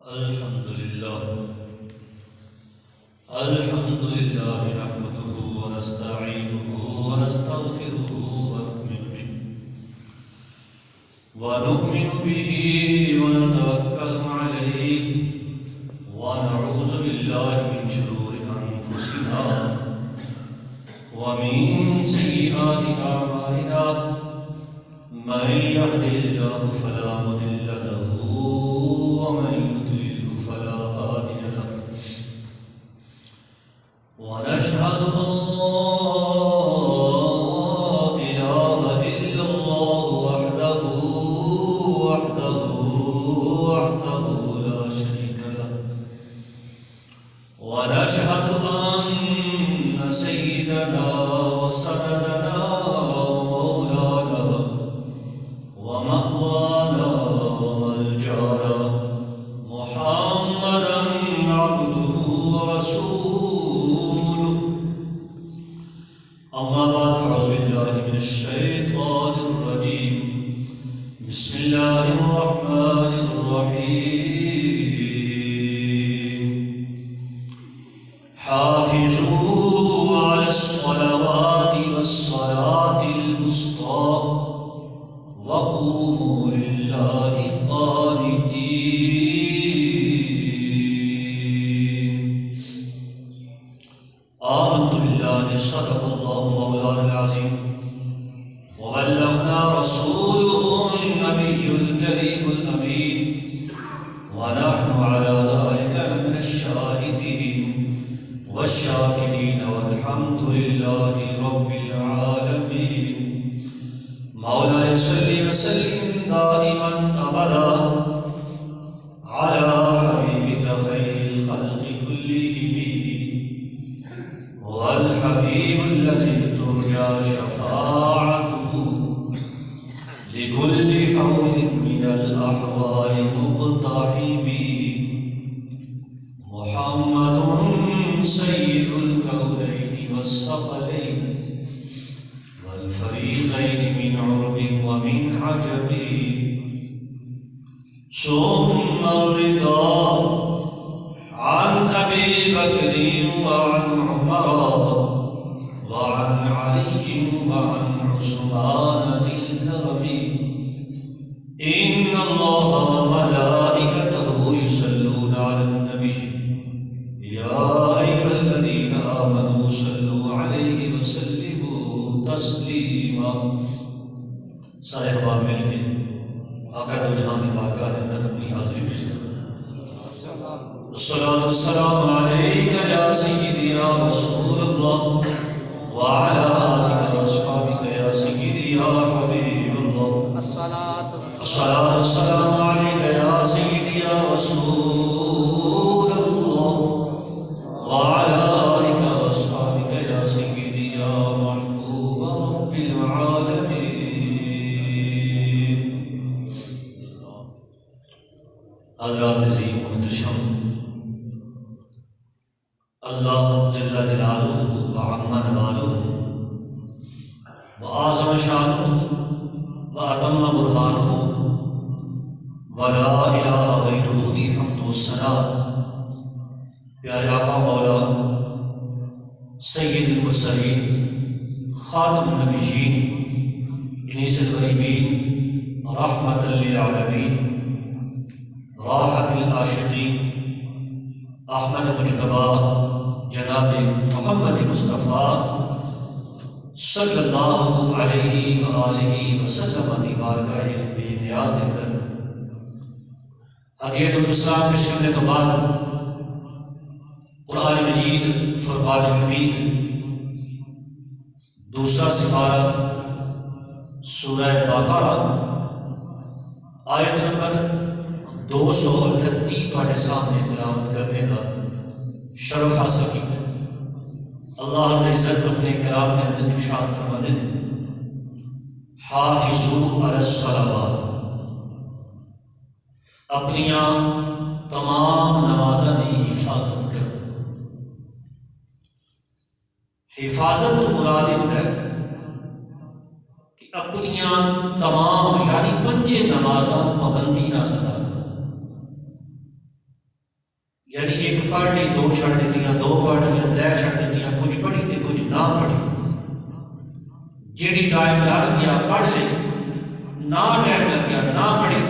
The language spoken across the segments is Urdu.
الحمد لله الحمد لله نحمده ونستعينه ونستغفره ونؤمن به ونتوكل عليه ونعوذ بالله من شرور أنفسنا ومن سيئات أعمالنا من يهده الله فلا مضل له ومن يضلل فلا هادي له ونشهد أن لا إله إلا الله وحده لا شريك له ونشهد أن سيدنا وسندنا ومولانا ومأوانا وملجانا محمدا عبده ورسوله أما بعد فأعوذ بالله من الشيطان الرجيم بسم الله الرحمن الرحيم حافظوا على الصلوات والصلاة الوسطى وقوموا لله قانتين آمنت بالله صدق الله مولانا العظيم وبلغنا رسوله النبي الكريم الأمين ونحن على ذلك من الشاهدين والشاكرين والحمد لله رب العالمين مولاي صل وسلم دائما أبدا على حبيبك خير الخلق كلهم هو الحبيب الذي ترجى شفاعته لكل حول من الأحوال مقتحم محمد سيد الكونين والثقلين والفريقين من عرب ومن عجب ثم الرضا عن أبي بكر وعن عمر وعن علي وعن عثمان ذي الكرم إن الله وملائكته يصلون على النبي يا أيها الذين آمنوا صلوا عليه وسلموا تسلیما. سارے احباب مل کے آقا دو جہاں دی بارگاہ کے اندر اپنی حاضری پیش کرو. الصلاۃ والسلام علیک یا سیدی یا رسول اللہ وعلی آلک واصحابک یا سیدی یا حبیب اللہ. الصلاۃ والسلام علیک یا سیدی یا رسول اللہ وعلی آلک واصحابک یا سیدی یا محبوب رب العالمین. حضرات عظیم محتشم، اللہ جل جلالہ وعم نوالہ وأعظم شانہ وأتم برہانہ ولا الہ غیرہ دی حمد و ثنا. پیارے آقا مولا سید المرسلین خاتم النبیین انیس الغریبین رحمت للعالمین راحت العاشقین احمد مجتبی جناب محمد مصطفیٰ صلی اللہ علیہ وآلہ وسلم دی بارگاہ بے نیاز کے اندر ہدیت الاسلام پیش کرنے تو بعد قرآن مجید فرقان حمید دوسرا سپارہ سورہ بقرہ آیت نمبر 238 تھوڑے سامنے تلاوت کرنے کا شرف حاصل کیا. اللہ رب العزت اپنے کلام کے اندر ارشاد فرماتے ہیں حافظوا علی الصلوات، اپنیاں تمام نمازاں دی حفاظت کرو. حفاظت تو مراد ہے کہ اپنیاں تمام یعنی پنجے نمازاں پابندی نہ ادا کرو. یعنی ایک پڑھ لی دو چھڑ دیتیاں، دو پڑھ لیا ترے چھڑ دیتیاں، کچھ پڑھی تے کچھ نہ پڑھی، جیڑی ٹائم لگ گیا پڑھ لی، نہ ٹائم لگ گیا نہ پڑھی،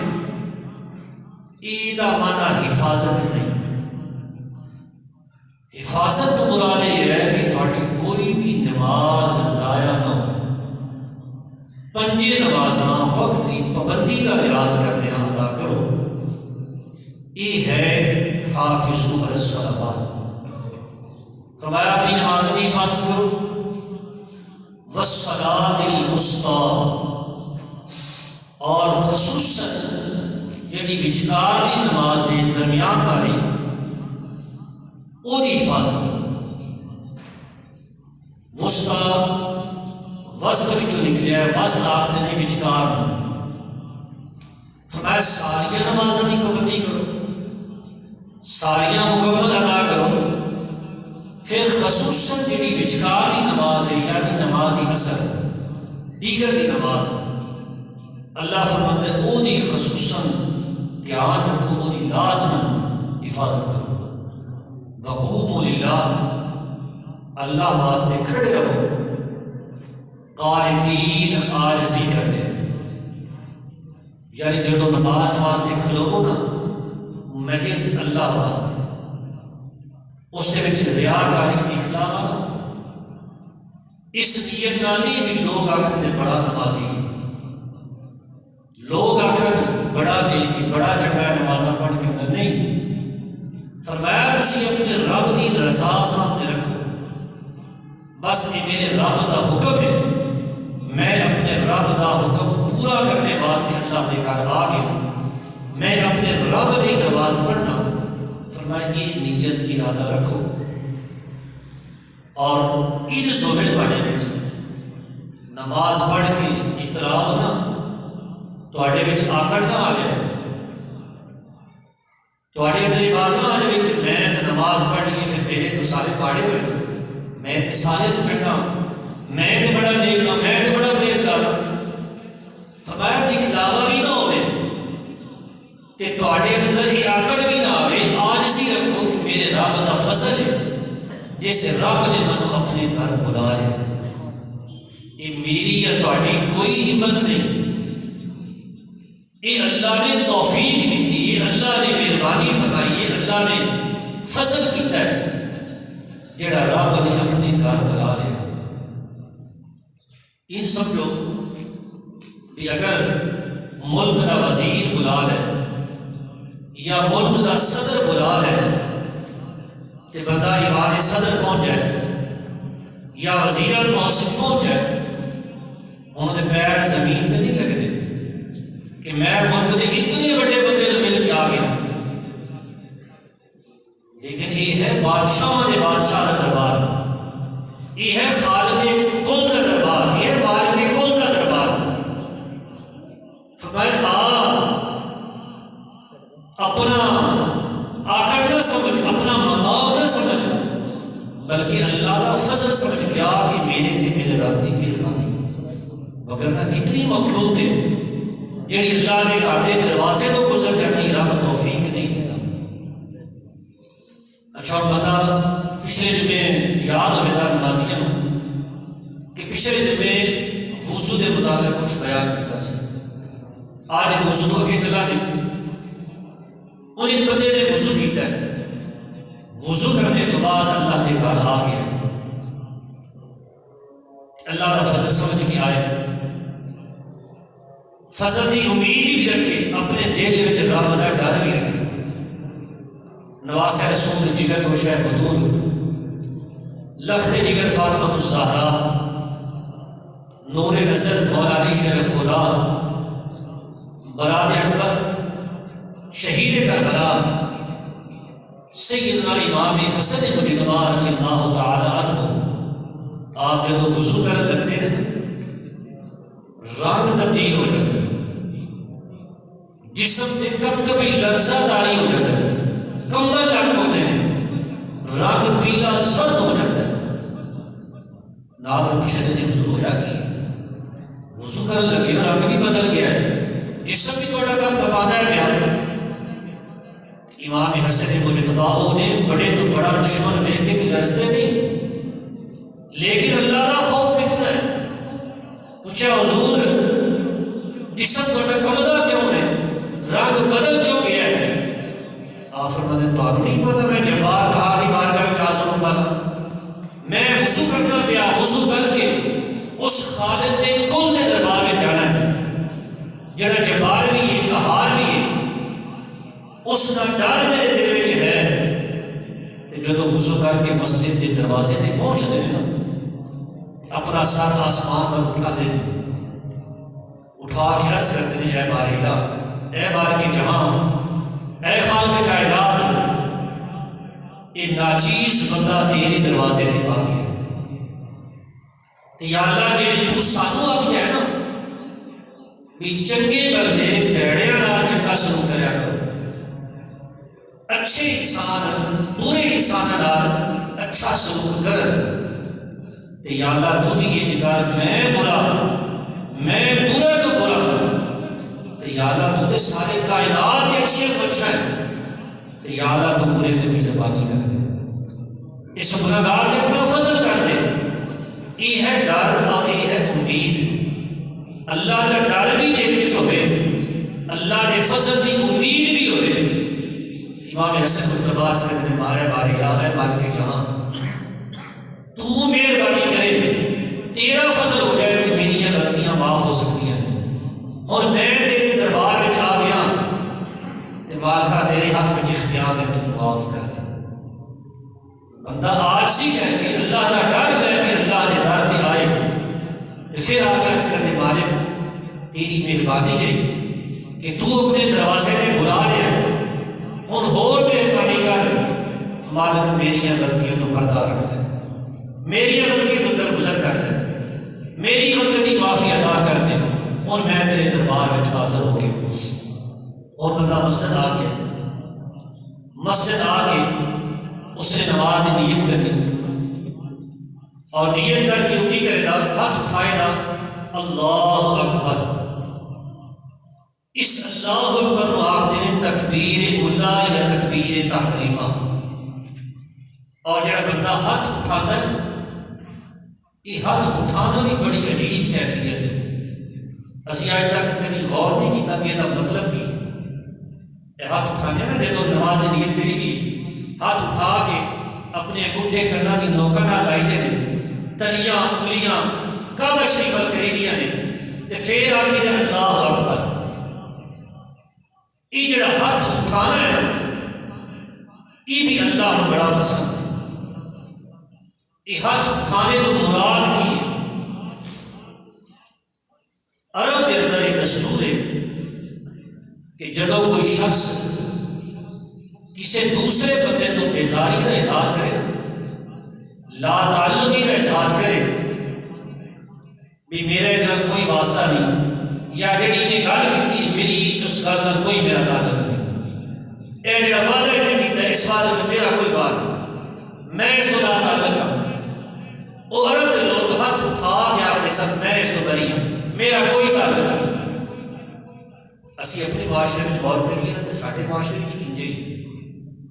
ایدہ معنی حفاظت نہیں۔ حفاظت مراد یہ ہے کہ تھوڑی کوئی بھی نماز ضائع نہ ہو، پنجے نمازاں وقت کی پابندی کا لحاظ کرتے ہیں ادا کرو، یہ ہے حافظوا علی الصلوات۔ فرمایا اپنی نماز کی حفاظت کرو، والصلاۃ الوسطیٰ، اور خصوصاً یعنی وچکارلی نماز درمیان والی وہ دی حفاظت کرو۔ وسطیٰ وسط وچوں نکلیا ہے، وسط آخر نے وچکار، فرمایا ساری نمازاں کی پابندی کرو، ساریاں مکمل ادا کرو، پھر خصوصاً جڑی وچکارلی نماز ہے یعنی نماز اثر دیگر دی نماز اللہ فرماتا ہے او دی خصوصاً دھیان رکھو، او دی لازماً حفاظت کرو۔ وقوموا للہ، اللہ واسطے کھڑے رہو، قانتین عاجزی کرتے ہیں، یعنی جدو نماز واسطے کھلو نا محض اللہ واسطے، اس کے وچ ریاکاری دکھلاوا نا، اس نیت نال بھی لوگ آکھن بڑا نمازی، لوگ آکھن بڑا نیکی بڑا چنگا نمازاں پڑھ کے اندر نہیں۔ فرمایا تسی اپنے رب دی رضا سامنے رکھو، بس یہ میرے رب دا حکم ہے، میں اپنے رب دا حکم پورا کرنے واسطے اللہ دے گھر آ گیا، میں اپنے رب دی نماز پڑھنا، فرمایا یہ نیت ارادہ رکھو، اور عید زوہے تھوڑے وچ نماز پڑھ کے اتراؤ نا، تھوڑے وچ آکڑ نہ آ جائے، تھوڑے اندر یہ بات نہ آ جائے کہ میں تو نماز پڑھ لی پھر میرے تو سارے پاڑے ہوئے نا، میں تو سارے تو چنگا، میں تو بڑا نیک ہاں، میں تو بڑا پرہیزگار ہوں۔ فرمایا دکھلاوا بھی نہ ہوئے تے تھوڑے اندر یہ آکڑ بھی نہ آئے، عاجزی رکھو کہ میرے رب دا فضل ہے، جیسے رب نے منو اپنے گھر بلا لیا، یہ میری یا تھوڑی کوئی ہمت نہیں، یہ اللہ نے توفیق دیتی ہے، اللہ نے مہربانی فرمائی ہے، اللہ نے فضل کیتا ہے، جڑا رب نے اپنے گھر بلا لیا۔ ان سمجھو بھی اگر ملک دا وزیر بلا لے یا ملک دا صدر بلا لے تو بندہ ایوان صدر پہنچ جائے یا وزیر اعظم محسن پہنچ جائے، انہوں نے پیر زمین تے نہیں لگتے کہ میں ملک کے اتنے بڑے بندے نے مل کے آ گیا، لیکن یہ ہے بادشاہ نے بادشاہ کا دربار، یہ ہے خالق کل کا دربار، یہ ہے مالک کل کا دربار۔ فرمایا اپنا آکڑ نہ سمجھ، اپنا مقام نہ سمجھ، بلکہ اللہ کا فضل سمجھ کے آ کہ میرے تے میرے رب کی مہربانی، وگرنہ کتنی مخلوق ہے جیڑی اللہ نے گھر کے دروازے تو گزر جاتی، رب توفیق نہیں دیتا۔ اچھا بندہ پچھلے جمعے یاد ہوئے تھا نمازیاں کہ پچھلے جمعے وضو دے متعلق کچھ بیان کیتا سی، آج وضو تو اگے چلا گیا، ان ایک بندے نے وضو کیتا ہے، وضو کرنے تو بعد اللہ کے گھر آ گیا، اللہ کا فضل سمجھ کے آئے، فضل کی امید بھی رکھے، اپنے دل میں رب کا ڈر بھی رکھے۔ نواسہ رسول جگر گوشہ بطول، لخت جگر فاطمۃ الزہرا، نور نظر مولا علی شیر خدا، براد اکبر شہید کربلا سیدنا امام حسن مجتبی رضی اللہ تعالی عنہ، آپ جب وضو کرنے لگتے ہیں رنگ تبدیل ہو جاتا ہے، جسم سے کب کبھی لرزہ داری ہو جاتا ہے، کمبل لگ پاتے ہیں، رنگ پیلا زرد ہو جاتا ہے۔ ناظر پچھلے دن وضو ہوا کہ وضو کرنے لگے اور رنگ بھی بدل گیا ہے، جسم بھی تھوڑا کم کپانا ہے گیا۔ امام حسن مجتباؤں نے بڑے تو بڑا دشمن دیکھ کے بھی لرزتے نہیں، لیکن اللہ کا خوف اتنا ہے. پوچھا حضور جسم تھوڑا کمدا کیوں ہے، رنگ بدل کیوں گیا ہے؟ آپ فرماتے ہیں تو نہیں پتا میں جبار کہا دی بارگاہ میں چاہوں والا میں وضو کرنا پیا، وضو کر کے اس خالق کے کل دے دربار میں جانا ہے جڑا جبار بھی ہے قہار بھی ہے، اس کا ڈر میرے دل وچ ہے. تے جدوں وضو کر کے مسجد کے دروازے تے پہنچتے ہیں نا، اپنا سر آسمان پر اٹھا دے، اٹھا کے عرض کرتے ہیں اے باری اللہ، اے بار کے جہاں، اے خالق کائنات، یہ ناچیز بندہ تیرے دروازے تے آ گیا. یا اللہ جی تو سانو آکھیا ہے نا بھی چنگے بندے بھڑیاں نال چنگا سلوک کریا کرو، اچھے انسان برے انسان نال اچھا سلوک کر. یا اللہ تو بھی یہ کر، میں برا تو برا، یا اللہ تو تے سارے کائنات کے اچھے کو اچھا ہے، یا اللہ تو برے تے مہربانی کر دے، اس گناہگار تے اپنا فضل کر دے. یہ ہے ڈر اور یہ ہے امید. اللہ کا ڈر بھی دل وچ ہوئے، اللہ کے فضل کی امید بھی ہوئے. امام حسن مجتبی سے کہتے ہیں مارے باری اے مالک جہاں، تو مہربانی کرے، تیرا فضل ہو جائے کہ میری غلطیاں معاف ہو سکتی ہیں، اور میں تیرے دربار میں آ گیا تے مالکا تیرے ہاتھ میں اختیار ہے، تو معاف کر دے. بندہ عاجزی لے کے اللہ کا ڈر لے کے اللہ کے در تے آئے تو پھر آ کے عرض کرتے مالک تیری مہربانی ہے کہ تو اپنے دروازے تے بلا لیا، ہن ہور مہربانی کر مالک، میری غلطیوں تو پردہ رکھ لے، میری غلطیوں تو درگزر کر لے، میری غلطی کی معافی عطا کر دے، اور میں تیرے دربار میں حاضر ہو کے. اور بندہ مسجد آ کے اس نے نماز کی نیت کرنی، اور نیت کر کے وہ کی کرے گا، ہاتھ اٹھائے گا اللہ اکبر. اس اللہ اکبر کو آخر نے تکبیر اولا یا تکبیر تحریمہ. اور جڑا بندہ ہاتھ اٹھاتا ہے، یہ ہاتھ اٹھانا بھی بڑی عجیب کیفیت ہے. اسی آج تک کبھی غور نہیں کیتا بھی یہ مطلب کی. یہ ہاتھ اٹھانے نا جدو نماز کی نیت کری دی، ہاتھ اٹھا کے اپنے انگوٹھے کرنا کی نوکا نہ لائی دے نے، تلیاں انگلیاں کعبہ شریف ول کری دیا نے، تے پھر آخی دے اللہ اکبر. یہ جڑا ہاتھ اٹھانا ہے نا، یہ بھی اللہ کو بڑا پسند ہے. یہ ہاتھ اٹھانے تو مراد کی ہے. عرب کے اندر یہ دستور ہے کہ جدو کوئی شخص کسی دوسرے بندے تو بیزاری کا اظہار کرے، لا تعلقی کا اظہار کرے بھی میرے ادھر کوئی واسطہ نہیں، یا جڑی نے گل کی میری اس گل کا کوئی میرا تعلق نہیں، اے جڑا وعدہ نہیں کیتا اس وعدے میں میرا کوئی وعدہ، میں اس کو لا تعلق ہوں. وہ عرب کے لوگ ہاتھ اٹھا کے آخر سب میں اس کو بری ہوں، میرا کوئی تعلق نہیں. اسی اپنے معاشرے میں غور کریے نا تو سارے معاشرے میں انجے ہی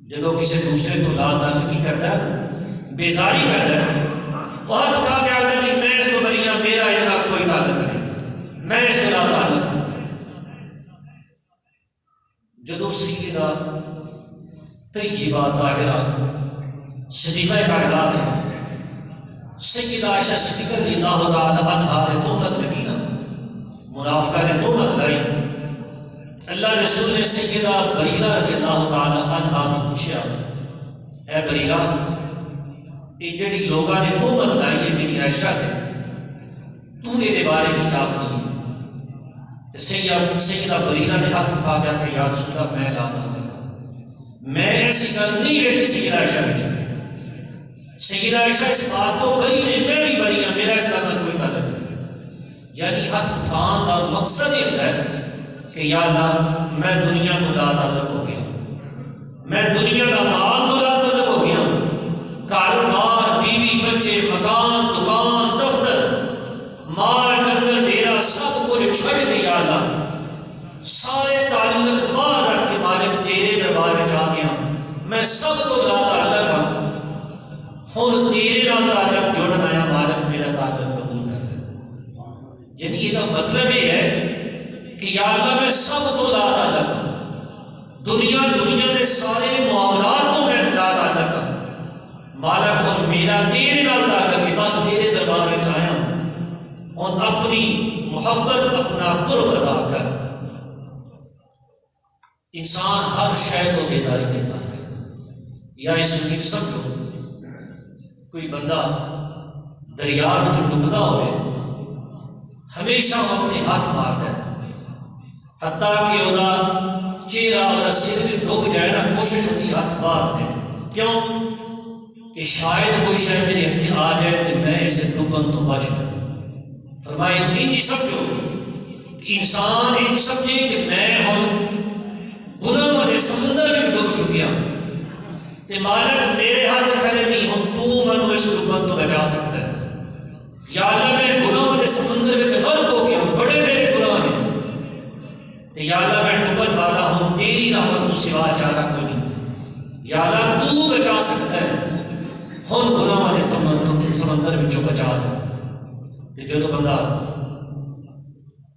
جدو کسی دوسرے تو لا تعلقی کرتا ہے نا، بیزاری کرتا ہے، وہ ہاتھ اٹھا کے آخر کہ میں اس کو بری ہوں، میرا ادھر کوئی تعلق نہیں، میں اس کو لا تعلق ہوں. جدو سیدہ طیبہ طاہرہ صدیقہ کائنات سیدہ عائشہ صدیقہ رضی اللہ تعالی عنہا نے تہمت لگی نا، منافقہ نے تہمت لائی. اللہ رسول نے سیدہ بریرہ رضی اللہ تعالی عنہا تو پوچھا اے بریرہ، یہ جڑی لوگوں نے تہمت لائی ہے میری عائشہ تے، تو یہ بارے کی آخری ہے؟ سیدہ بریرہ نے ہاتھ اٹھا دیا کہ یا رسول اللہ میں لا تعلق ہوں، میں ایسی گل نہیں دیکھی سیدہ عائشہ میں. سیدہ عائشہ اس بات تو بری نہیں، میں بھی بری ہوں، میرا اس کا کوئی تعلق نہیں. یعنی ہاتھ اٹھان کا مقصد یہ ہوتا ہے کہ یا اللہ میں دنیا کو لا تعلق ہو گیا، میں دنیا کا مال تو لا تعلق ہو گیا، کاروبار، بیوی، بچے، مکان، دکان، دفتر، مال ڈنگر، ڈیرا، سب کچھ چھڑ کے یا اللہ سارے تعلق باہر رکھ کے مالک تیرے دربار میں جا گیا میں سب تو لا تعلق ہوں، ہن تیرے نال تعلق جوڑن آیا مالک میرا تعلق قبول کر لے۔ یعنی یہ مطلب یہ ہے کہ یا اللہ میں سب تو لا تعلق ہوں، دنیا دے سارے معاملات تو میں لا تعلق ہوں، مالک ہن میرا تیرے نال تعلق ہے، بس تیرے دربار میں آیا ہوں، ہن اپنی محبت اپنا قرب ادا کر۔ انسان ہر شے تو بیزاری دے جاتا ہے، یا اس میں سمجھو کوئی بندہ دریا میں ڈبدا ہوئے ہمیشہ وہ اپنے ہاتھ مارتا ہے، حتیٰ کہ وہ چہرہ اور سر بھی ڈب جائے نا، کوشش ہوتی ہاتھ مار دے، کیوں کہ شاید کوئی شے میرے ہاتھ آ جائے تو میں اسے ڈبن تو بچ جاؤں۔ فرمائے انجی سمجھو کہ انسان ان سمجھے کہ میں ہوں گناہ دے سمندر میں ڈب چکیا تے مالک میرے ہاتھ پھیلے نہیں، ہوں تو منو اس ڈبن تو بچا سکتا ہے۔ یا اللہ میں گناہ دے سمندر میں غرق ہو گیا، بڑے میرے گناہ ہیں تے یا اللہ میں ڈبن والا ہوں، تیری رحمت تو سوا چارہ کوئی نہیں، یا اللہ تو بچا سکتا ہے، ہوں گناہ دے سمندر میں بچا دے۔ جو تو بندہ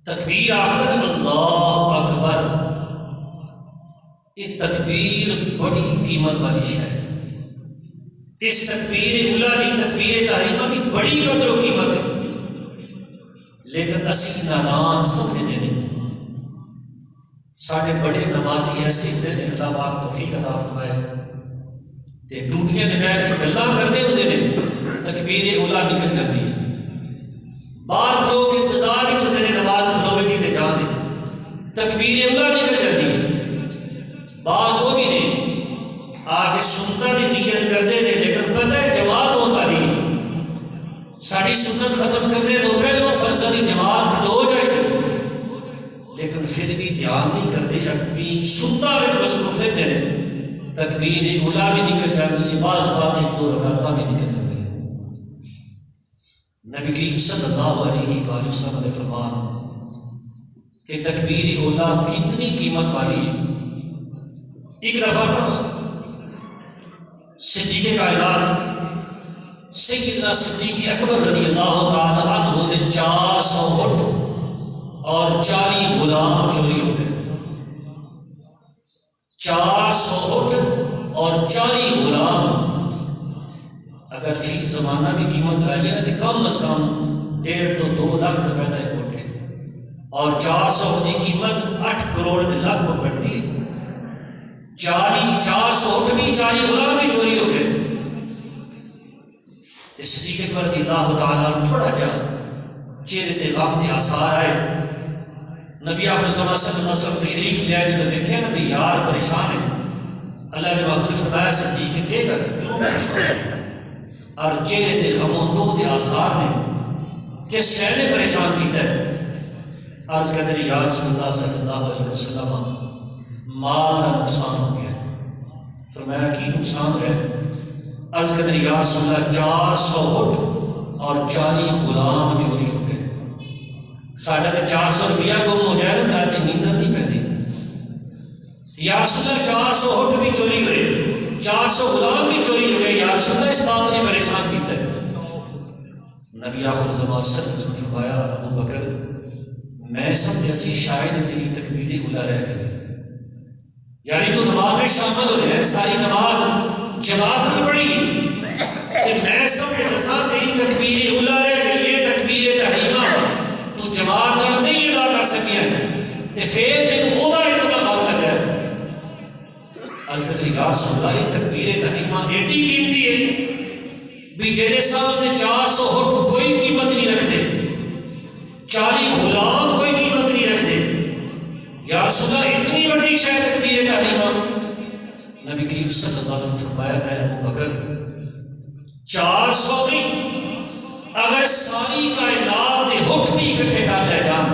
تکبیر آخر اللہ اکبر، یہ تکبیر بڑی قیمت والی شے ہے، اس تکبیر اولا دی تکبیر تحریمہ کی بڑی قدر و قیمت ہے، لیکن اسی نادان سمجھنے نہیں۔ سارے بڑے نمازی ایسے ہوتے ہیں، اللہ پاک توفیق عطا فرمائے، تے ڈوٹیاں دے بیٹھ کے گلاں کرنے ہوندے نے، تکبیر اولا نکل جاتی ہے، باہر کھلو کے انتظار ہی چلتے ہیں نماز کھلوے کی تے جانے، تکبیر اولا نکل جاتی ہے، بعض ہو بھی نہیں آگے سنتا دی نیت کرتے ہیں، لیکن پتہ ہے جماعت ہو پالی ساری سنت ختم کرنے تو پہلو فرض دی جماعت کھلو جائے گی، لیکن پھر بھی دھیان نہیں کرتے، اپنی سنتا وچ مصروف رہتے ہیں، تکبیر اولا بھی نکل جاتی ہے، بعض بار ایک دو رکعتاں بھی نکل جاتی ہے۔ نبی کریم صلی اللہ علیہ وآلہ وسلم نے فرمایا کہ تکبیر اولا کتنی قیمت والی ہے۔ ایک دفعہ تھا صدیق کائنات سیدنا صدیق اکبر رضی اللہ تعالی عنہ نے 400 اونٹ اور 40 غلام چوری ہو گئے، 400 اونٹ اور 40 غلام، اگر فی زمانہ بھی قیمت لائیے نا تو کم از کم 1.5 تو 2 لاکھ روپے کا ایک اونٹ ہے، اور 400 کی قیمت 8 کروڑ کے لگ بھگ بنتی ہے۔ 400 اونٹ بھی 40 غلام بھی چوری ہو گئے۔ صدیق اکبر رضی اللہ تعالیٰ تھوڑا جا چہرے تے غم دے آثار آئے، نبی آخر زمان صلی اللہ علیہ وسلم تشریف لے آئے تو دیکھے نبی یار پریشان ہے، اللہ نے محبوب نے فرمایا صدیق کے گا کیوں پریشان ہے، اور چہرے تے غم و دو دے آثار نے کس شے نے پریشان کیتا ہے؟ عرض کہتے ہیں یا رسول اللہ صلی اللہ علیہ وسلم مال کا نقصان ہو گیا۔ فرمایا کی نقصان ہے؟ عرض کہتے ہیں یا رسول اللہ 400 اونٹ اور 40 غلام چوری ہو گئے، ساڑھے تے 400 روپیہ گم ہو جائے نا تاکہ نیندر نہیں پہنی، یا رسول اللہ 400 اونٹ بھی چوری ہوئے، 400 غلام بھی چوری ہو گئے، یا رسول اللہ اس بات نے پریشان کیتا ہے۔ نبی آخر زمان صلی اللہ علیہ وسلم فرمایا ابو بکر میں سمجھا سی شاید تیری تکبیر اولا رہ گئی، یعنی تو نماز میں شامل ہو ہے، ساری نماز جماعت میں پڑھی کہ میں سمجھا سا تیری تکبیر اولا رہ گئی، یہ تکبیر تحریمہ تو جماعت نہیں ادا کر سکی ہے، پھر تین اولا اتنا غلط لگا ہے۔ عرض کرتے ہیں یا رسول اللہ یہ تکبیر تحریمہ ایڈی قیمتی ہے بھی جیرے سامنے 400 اونٹ کوئی قیمت نہیں رکھتے، 40 غلام کوئی قیمت نہیں رکھتے، یا رسول اللہ اتنی بڑی شے تکبیر تحریمہ؟ نبی کریم صلی اللہ علیہ وسلم فرمایا اے ابو بکر 400 نہیں، اگر ساری کائنات کے حکم ہی اکٹھے کر لے جان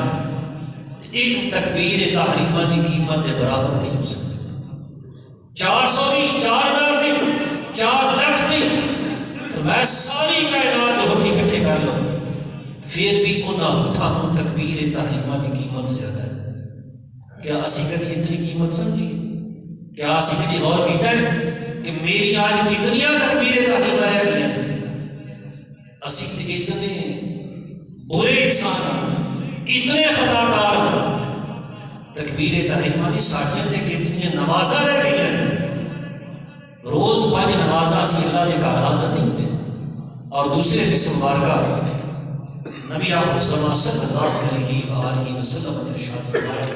ایک تکبیر تحریمہ کی قیمت کے برابر نہیں ہو سکتی۔ 400 نہیں، 4000 نہیں، 4 لاکھ نہیں، میں ساری کائنات کے حکم اکٹھے کر لوں پھر بھی انہاں ہتھاں تکبیر تحریمہ کی قیمت زیادہ ہے۔ کیا اسی کبھی اتنی قیمت سمجھی؟ کیا اسی کبھی غور کیتا ہے میری آج کتنی تکبیر تحریمہ رہ گئی ہیں. اسی اتنے برے انسان اتنے خطا کار تکبیر تحریمہ کی ساڈیاں تے کتنی نمازاں رہ گئی ہیں. روز 5 نمازاں اسی اللہ کے گھر حاضر نہیں ہوتے. اور دوسرے حدیث مبارکہ نبی آخر الزمان صلی اللہ علیہ وآلہ وسلم نے ارشاد فرمایا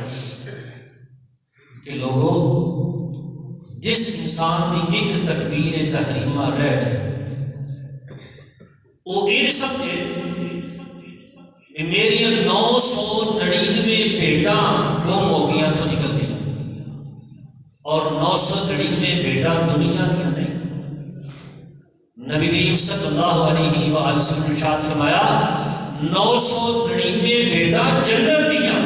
کہ لوگوں، جس انسان کی ایک تکبیر تحریمہ رہ جائے وہ یہ سمجھے کہ میری 999 بیٹاں گم ہو گیا تو نکل گئی اور 999 بیٹا دنیا دیا نہیں. نبی کریم صلی اللہ علیہ وآلہ وسلم نے ارشاد فرمایا 999 بیٹا جنت دیا.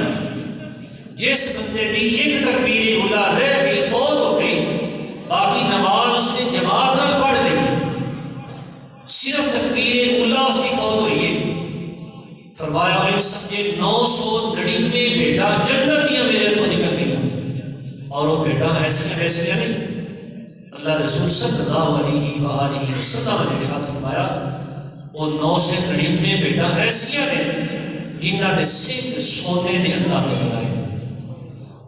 جس بندے دی ایک تکبیر اولا رہ گئی، فوت ہو گئی، باقی نماز اس نے جماعت نہ پڑھ لی، صرف تکبیر اولا اس کی فوت ہوئی ہے، فرمایا ایک سمجھے 999 بیٹا جنت دیا میرے تو نکل گئی. اور وہ بیٹا ایسے نہیں. اللہ رسول صلی اللہ علیہ وآلہ وسلم نے ارشاد فرمایا وہ 999 بیٹا ایسیاں نے جنہ دے سنگ سونے دے اللہ نے بنائے.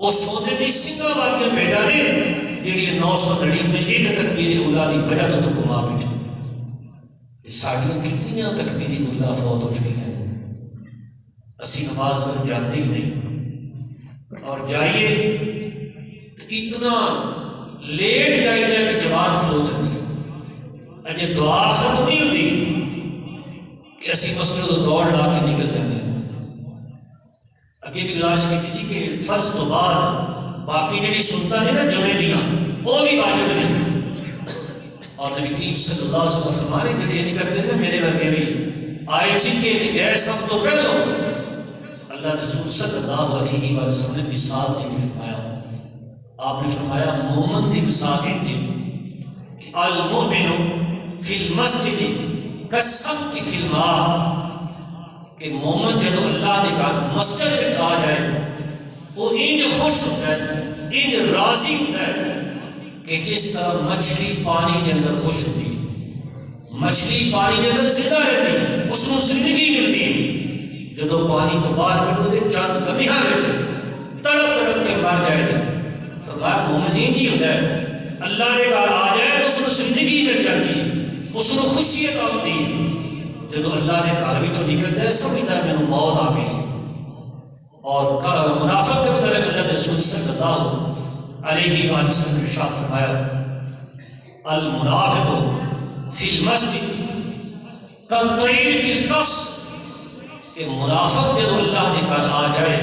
وہ سونے دی سنگا والی بیٹا نے جہی 999 ایک تکبیر اولا دی وجہ تو گما بیٹھے. ساڈیاں کتنی تکبیر اولا فوت ہو چکی ہیں. اسی نماز پر جاتے ہی نہیں، اور جائیے اتنا لیٹ جائیے کہ جماعت کھلو جاتی ہے. اجے دعا ختم نہیں ہوتی کہ اسی مسجد دوڑ لا کے نکل جاتے ہیں. اگے بھی گزارش کی تھی کہ فرض تو بعد باقی جڑی سنتا نے نا جمعے دیاں وہ بھی واجب نہیں. اور نبی کریم صلی اللہ علیہ وسلم فرمانے جڑے انج کرتے ہیں نا میرے ورگے بھی آئے جی کے گئے سب تو پہلو. اللہ رسول صلی اللہ علیہ وسلم نے مثال دے کے فرمایا، آپ نے فرمایا مومن دی مثال یہ دی کہ المؤمن فی المسجد کالسمک فی الماء، کہ مومن جدو اللہ دے گھر مسجد میں آ جائے وہ انج خوش ہوتا ہے، انج راضی ہوتا ہے کہ جس طرح مچھلی پانی کے اندر خوش ہوتی ہے. مچھلی پانی کے اندر زندہ رہتی ہے، اس کو زندگی ملتی ہے. جدو پانی تو باہر کڈو دے چند لمحہ وچ تڑپ تڑپ کے مر جائے گا. فرمایا مومن انج ہی ہوتا ہے، اللہ کے گھر آ جائے تو اس کو زندگی مل جاتی ہے، اس کو خوشی عطا ہوتی ہے. جدو اللہ کے گھر بھی تو نکل جائے سمجھتا ہے میرے موت آ گئی. اور منافق کے متعلق اللہ رسول صلی اللہ علیہ وآلہ وسلم نے ارشاد فرمایا المنافق فی المسجد کالطیر فی النفس، کہ منافق جدو اللہ کے گھر آ جائے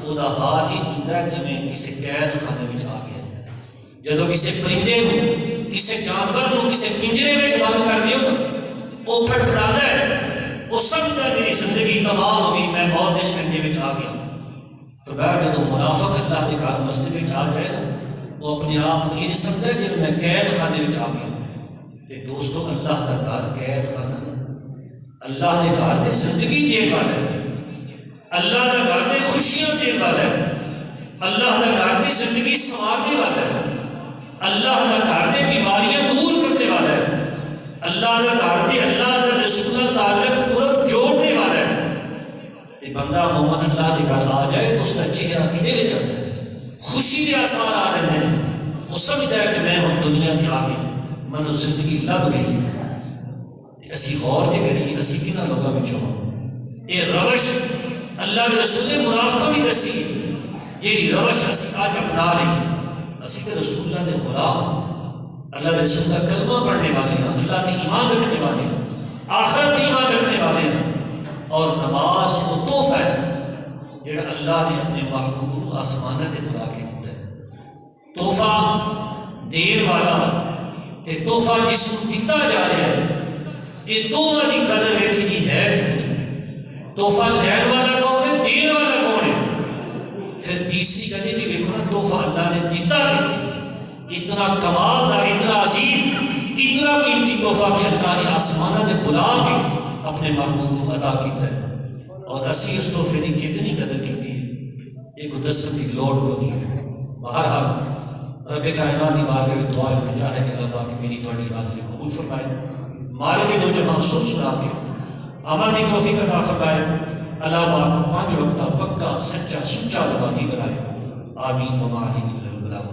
وہ دا حال ہی ہوتا ہے جویں کسی قید خانے میں آ گیا. جدو کسی پرندے کو کسی جانور کو کسی پنجرے میں بند کر دیو نا وہ پھڑپھڑاتا ہے، وہ سمجھتا ہے میری زندگی تمام ہو گئی، میں موت کے شکنجے میں آ گیا. فرمایا جدو منافق اللہ کے گھر مسجد میں آ جائے نا وہ اپنے آپ کو یہ نہیں سمجھتا کہ میں قید خانے میں آ گیا. تے دوستو اللہ کا گھر قید خانہ نہیں، اللہ کے گھر تے زندگی دے والا ہے، اللہ کا گھر تے خوشیاں دے والا ہے، اللہ کا گھر تے زندگی سنوارنے والا ہے، اللہ کا گھر تے بیماریاں دور کرنے والا ہے، اللہ کا گھر تے اللہ کا رسول اللہ تعلق پورا جوڑنے والا ہے. تے بندہ مومن اللہ کے گھر آ جائے تو اس کا چہرہ کھل جاتا ہے، خوشی کے آثار آ رہے ہیں. وہ سمجھتا ہے کہ میں ہوں دنیا کے آگے منو زندگی لب گئی. اسی غور تے کریے اسی کنہ لوگوں وچوں یہ روش اللہ کے رسول نے منافقوں بھی دسی جیڑی روش اسی آج اپنا لئی. اسی تے رسول اللہ دے غلام، اللہ کے رسول کا کلمہ پڑھنے والے ہیں، اللہ کے ایمان رکھنے والے ہیں، آخرت ایمان رکھنے والے ہیں. اور نماز وہ تحفہ ہے جڑا اللہ نے اپنے محبوب کو آسمانہ تے بلا کے دیتا ہے. تحفہ دین والا تے تحفہ جس کو دیتا جا رہا ہے یہ دونوں کی قدر ویکھی دی ہے کتنی. تحفہ لین والا کون ہے، دین والا کون ہے. پھر تیسری گل یہ بھی دیکھو نا تحفہ اللہ نے دیتا کتنی، اتنا کمال دا، اتنا عظیم، اتنا قیمتی تحفہ کہ اللہ نے آسمانہ دے بلا کے اپنے محبوب کو عطا کیتا ہے. اور اسی اس تحفے کی کتنی قدر کیتی ہے یہ کو دسن کی لوڑ کو نہیں ہے. بہرحال رب کائنات دی بارگاہ وچ دعا التجا ہے کہ اللہ پاک میری تہاڈی حاضری قبول فرمائے، مالک دو جہاں سنا کے عمل دی توفیق عطا فرمائے، اللہ پاک 5 وقتہ پکا سچا سچا نمازی بنائے، آمین وما علیہ الا البلاغ۔